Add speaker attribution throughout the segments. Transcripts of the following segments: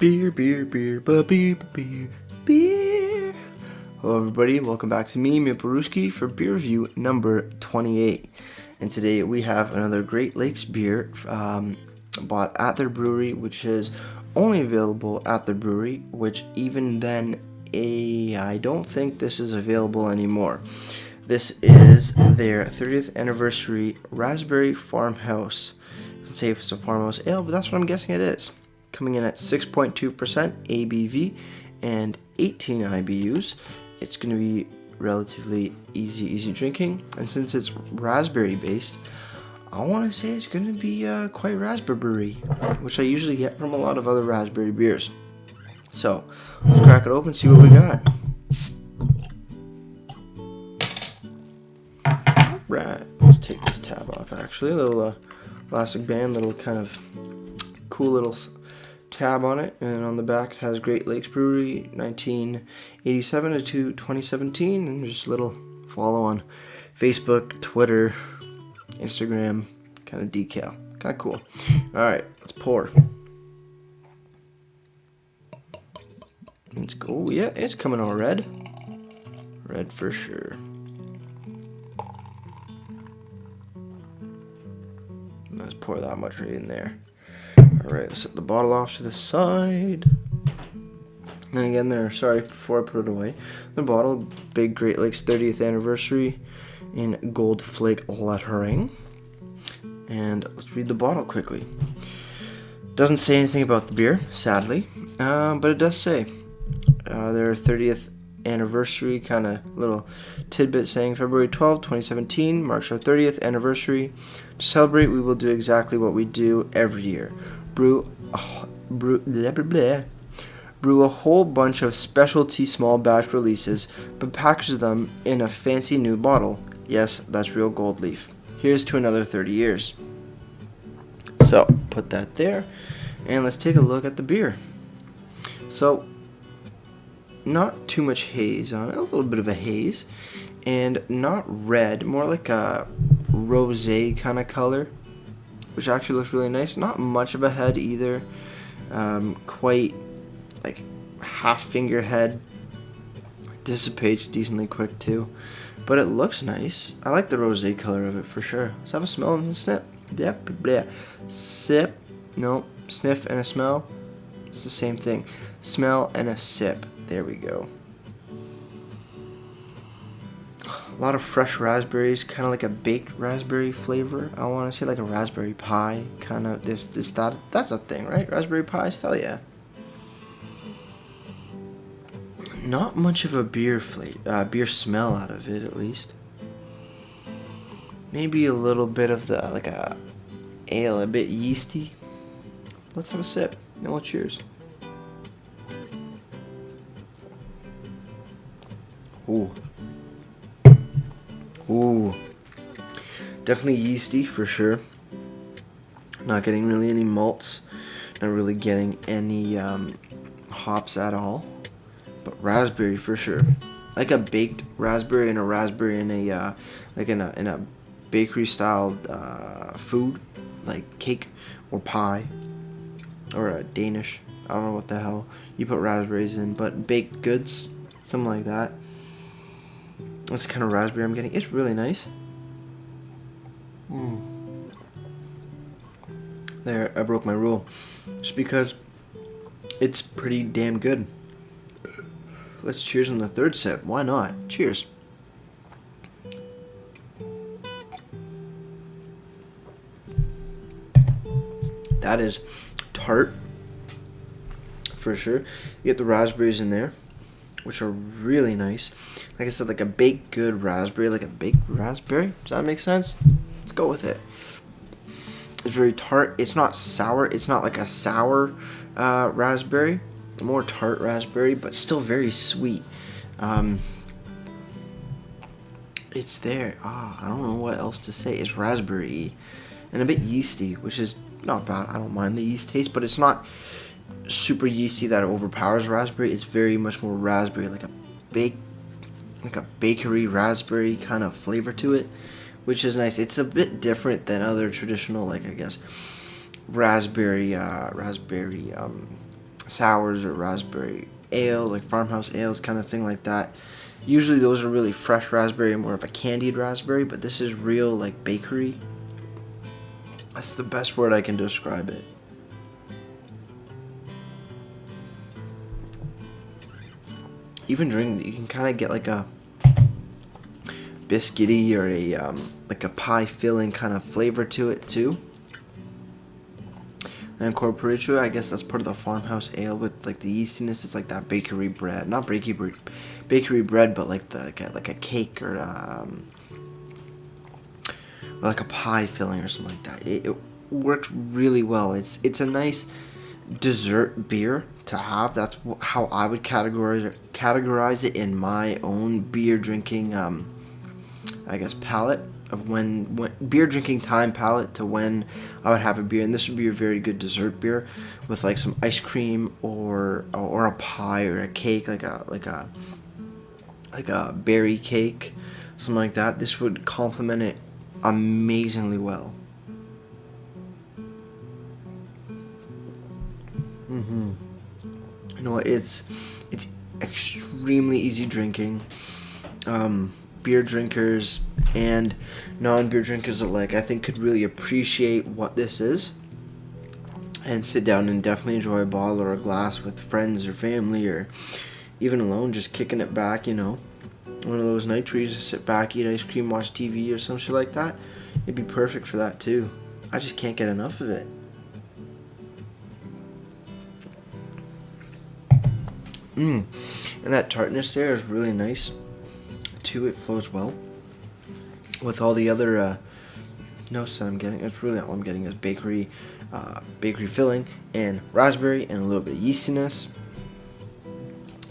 Speaker 1: Beer, beer, beer, beer, beer, beer. Hello everybody, welcome back to me, Miparuski, for beer review number 28. And today we have another Great Lakes beer bought at their brewery, which is only available at the brewery, which even then, I don't think this is available anymore. This is their 30th anniversary Raspberry Farmhouse. You can say if it's a farmhouse ale, but that's what I'm guessing it is. Coming in at 6.2% ABV and 18 IBUs. It's going to be relatively easy drinking, and since it's raspberry based, I want to say it's going to be quite raspberry, which I usually get from a lot of other raspberry beers. So let's crack it open and see what we got. Right, let's take this tab off. Actually, a little elastic band, little kind of cool little tab on it, and on the back it has Great Lakes Brewery 1987 to 2017, and just a little follow on Facebook, Twitter, Instagram kind of decal. Kind of cool. Alright, let's pour. Let's go. Yeah, it's coming all red. Red for sure. Let's pour that much right in there. Alright, let's set the bottle off to the side. And again there, sorry, before I put it away, the bottle, big Great Lakes 30th anniversary in gold flake lettering. And let's read the bottle quickly. Doesn't say anything about the beer, sadly, but it does say their 30th anniversary, kind of little tidbit saying February 12, 2017 marks our 30th anniversary. To celebrate, we will do exactly what we do every year. Brew a whole bunch of specialty small batch releases, but package them in a fancy new bottle. Yes, that's real gold leaf. Here's to another 30 years. So, put that there, and let's take a look at the beer. So, not too much haze on it, a little bit of a haze, and not red, more like a rosé kind of color, which actually looks really nice. Not much of a head either, quite like half finger head, dissipates decently quick too, but it looks nice. I like the rosé color of it for sure. Let's have a smell and a sniff. Yep, bleh. Sip, no, sniff and a smell, it's the same thing. Smell and a sip, there we go. A lot of fresh raspberries, kind of like a baked raspberry flavor. I want to say like a raspberry pie, kind of. That's a thing, right? Raspberry pies, hell yeah. Not much of a beer smell out of it, at least. Maybe a little bit of the like a ale, a bit yeasty. Let's have a sip. No, cheers. Ooh. Ooh, definitely yeasty for sure. Not getting really any malts, not really getting any hops at all, but raspberry for sure. Like a baked raspberry and a raspberry in a like in a bakery style food, like cake or pie or a Danish. I don't know what the hell you put raspberries in, but baked goods, something like that. That's the kind of raspberry I'm getting. It's really nice. There, I broke my rule. Just because it's pretty damn good. Let's cheers on the third sip. Why not? Cheers. That is tart. For sure. You get the raspberries in there, which are really nice. Like I said, like a baked good raspberry, like a baked raspberry. Does that make sense? Let's go with it. It's very tart. It's not sour. It's not like a sour raspberry. More tart raspberry, but still very sweet. It's there. I don't know what else to say. It's raspberry and a bit yeasty, which is not bad. I don't mind the yeast taste, but it's not super yeasty that it overpowers raspberry. It's very much more raspberry, like a bakery raspberry kind of flavor to it, which is nice. It's a bit different than other traditional, like I guess, raspberry sours or raspberry ale, like farmhouse ales kind of thing like that. Usually those are really fresh raspberry, more of a candied raspberry, but this is real like bakery. That's the best word I can describe it. Even drinking, you can kind of get like a biscuity or a like a pie filling kind of flavor to it too. And incorporated to it, I guess that's part of the farmhouse ale with like the yeastiness. It's like that bakery bread, not bakery bread, but like like a cake or like a pie filling or something like that. It works really well. It's a nice dessert beer to have. That's how I would categorize it in my own beer drinking I guess palate of when beer drinking time palate to when I would have a beer. And this would be a very good dessert beer with like some ice cream or a pie or a cake, like a berry cake, something like that. This would complement it amazingly well. You know, it's extremely easy drinking. Beer drinkers and non-beer drinkers alike, I think, could really appreciate what this is and sit down and definitely enjoy a bottle or a glass with friends or family, or even alone, just kicking it back, you know. One of those nights where you just sit back, eat ice cream, watch TV or some shit like that. It'd be perfect for that too. I just can't get enough of it. And that tartness there is really nice too. It flows well with all the other notes that I'm getting. It's really all I'm getting is bakery filling and raspberry and a little bit of yeastiness.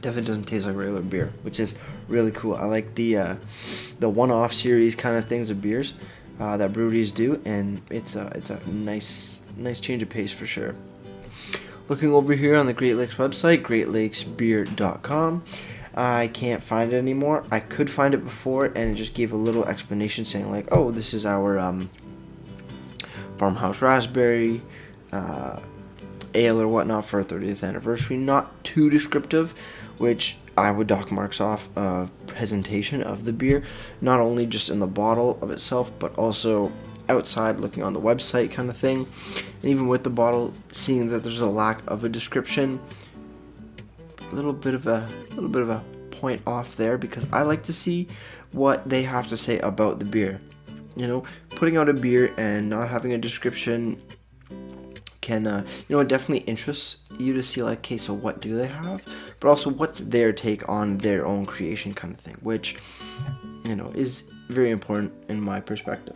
Speaker 1: Definitely doesn't taste like regular beer, which is really cool. I like the one-off series kind of things of beers that breweries do, and it's a nice change of pace for sure. Looking over here on the Great Lakes website, greatlakesbeer.com. I can't find it anymore. I could find it before, and it just gave a little explanation saying like, oh, this is our farmhouse raspberry ale or whatnot for our 30th anniversary. Not too descriptive, which I would dock marks off of presentation of the beer, not only just in the bottle of itself, but also outside looking on the website kind of thing. And even with the bottle, seeing that there's a lack of a description, a little bit of a point off there, because I like to see what they have to say about the beer. You know, putting out a beer and not having a description can it definitely interests you to see like, okay, so what do they have, but also what's their take on their own creation kind of thing, which is very important in my perspective.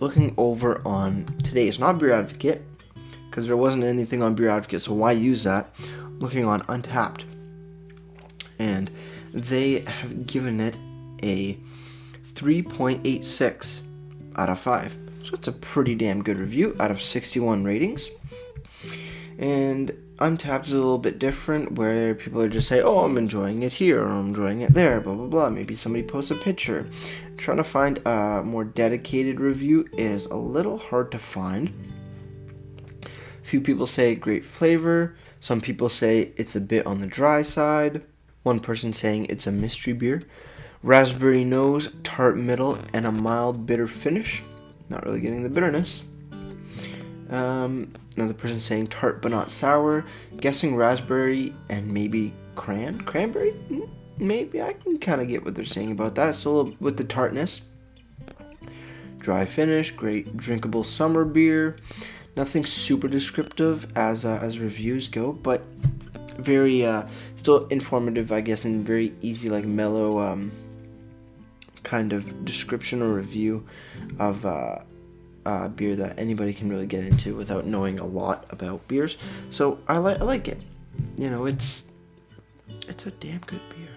Speaker 1: Looking over on today's not Beer Advocate, because there wasn't anything on Beer Advocate, so why use that? Looking on Untapped, and they have given it a 3.86 out of 5. So it's a pretty damn good review out of 61 ratings. And Untapped is a little bit different, where people are just saying, oh, I'm enjoying it here, or I'm enjoying it there, blah, blah, blah. Maybe somebody posts a picture. Trying to find a more dedicated review is a little hard to find. A few people say great flavor. Some people say it's a bit on the dry side. One person saying it's a mystery beer. Raspberry nose, tart middle, and a mild bitter finish. Not really getting the bitterness. Another person saying tart but not sour. Guessing raspberry and maybe cranberry? Maybe I can kind of get what they're saying about that. It's a little with the tartness. Dry finish, great drinkable summer beer. Nothing super descriptive as reviews go, but very still informative, I guess, and very easy, like mellow kind of description or review of beer that anybody can really get into without knowing a lot about beers. So I like it. It's a damn good beer.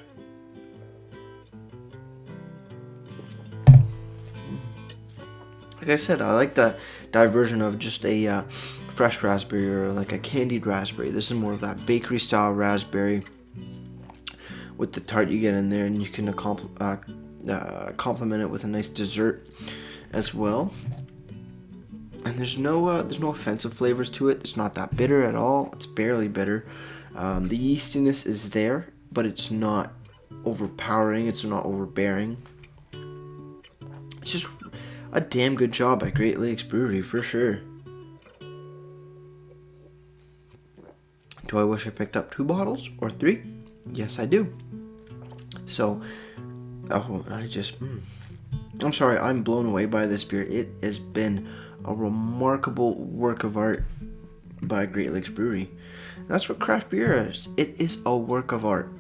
Speaker 1: Like I said, I like the diversion of just a fresh raspberry or like a candied raspberry. This is more of that bakery style raspberry with the tart you get in there, and you can complement it with a nice dessert as well. and there's no offensive flavors to it. It's not that bitter at all. It's barely bitter. The yeastiness is there, but it's not overpowering. It's not overbearing. It's just a damn good job by Great Lakes Brewery for sure. Do I wish I picked up 2 bottles or 3? Yes, I do. So, I'm sorry, I'm blown away by this beer. It has been a remarkable work of art by Great Lakes Brewery. And that's what craft beer is. It is a work of art.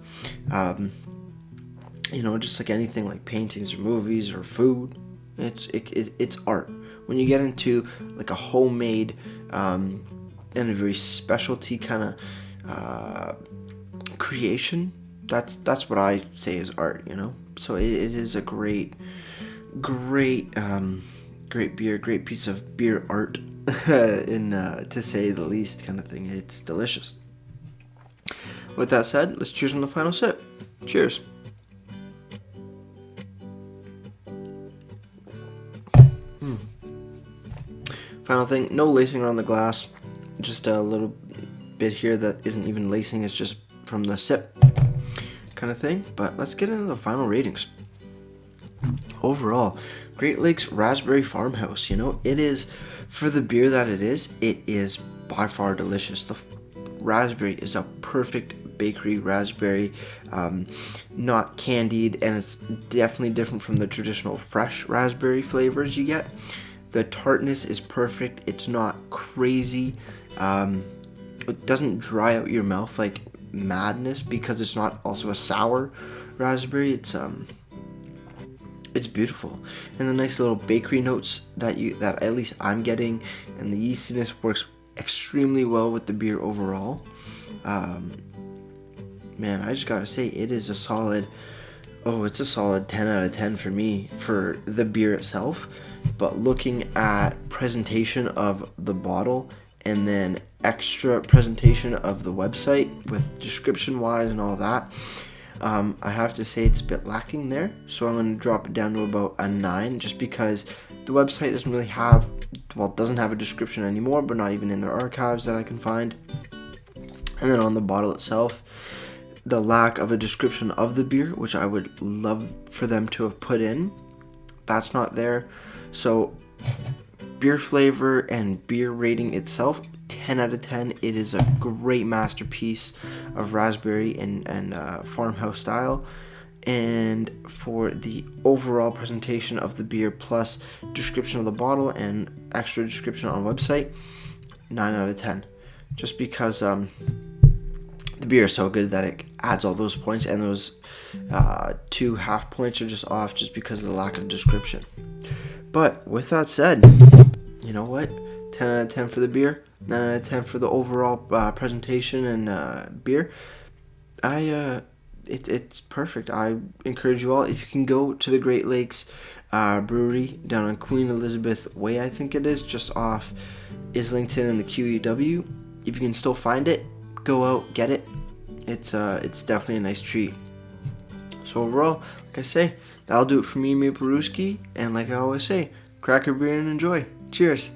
Speaker 1: Just like anything, like paintings or movies or food, it's art. When you get into like a homemade and a very specialty kind of creation, that's what I say is art. So it is a great beer, great piece of beer art, to say the least, kind of thing. It's delicious. With that said, let's cheers on the final sip. Cheers. Final thing, no lacing around the glass. Just a little bit here that isn't even lacing, it's just from the sip kind of thing. But let's get into the final ratings. Overall, Great Lakes Raspberry Farmhouse, it is, for the beer that it is by far delicious. The raspberry is a perfect bakery raspberry, not candied, and it's definitely different from the traditional fresh raspberry flavors you get. The tartness is perfect. It's not crazy. It doesn't dry out your mouth like madness because it's not also a sour raspberry. It's beautiful, and the nice little bakery notes that at least I'm getting, and the yeastiness works extremely well with the beer overall. Man, I just gotta say, it is a solid 10 out of 10 for me for the beer itself. But looking at presentation of the bottle and then extra presentation of the website with description wise and all that, I have to say it's a bit lacking there. So I'm going to drop it down to about a 9, just because the website doesn't really have, it doesn't have a description anymore, but not even in their archives that I can find. And then on the bottle itself, the lack of a description of the beer, which I would love for them to have put in, that's not there. So beer flavor and beer rating itself, 10 out of 10. It is a great masterpiece of raspberry and farmhouse style. And for the overall presentation of the beer plus description of the bottle and extra description on website, 9 out of 10. Just because the beer is so good that it adds all those points, and those 2 half points are just off just because of the lack of description. But with that said, you know what? 10 out of 10 for the beer, 9 out of 10 for the overall presentation and beer. It's perfect. I encourage you all, if you can go to the Great Lakes Brewery down on Queen Elizabeth Way, I think it is, just off Islington and the QEW. If you can still find it, go out, get it. It's definitely a nice treat. So overall, like I say, that'll do it for me, Maple Brewski, and like I always say, crack your beer and enjoy. Cheers.